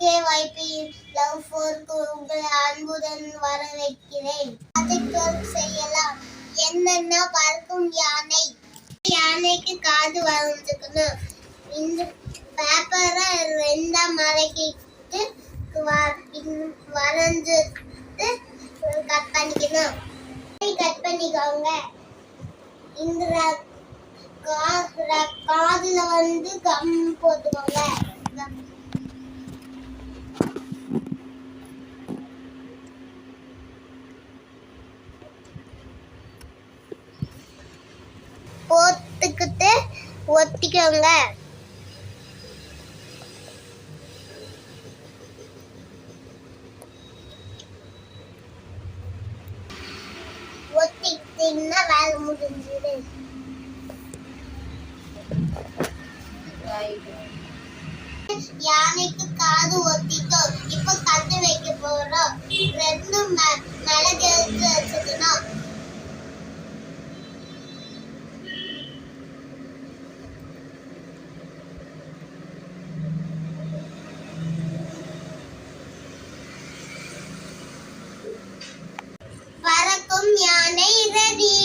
SKYP love ஃபோர்க்கு உங்களை அன்புடன் வரவேற்கிறேன். ப்ராஜெக்ட் செய்யலாம். என்னென்ன பறக்கும் யானை? யானைக்கு காது வரைஞ்சுக்கணும். இந்த பேப்பரை ரெண்டா மடக்கிட்டு வரைஞ்சிட்டு கட் பண்ணிக்கணும். கட் பண்ணிக்கோங்க. இந்த காதுல கம் போட்டுக்கோங்க. போட்டுக்கிட்டு ஒட்டிக்கோங்க. ஒட்டிக்கிட்டீங்கன்னா வேலை முடிஞ்சிடு. யானைக்கு காது ஒட்டிட்டோம். இப்ப கட்டு வைக்க போறோம். ரெண்டு மிளகு எடுத்து வச்சுக்கணும். பறக்கும் யானை ரெடி.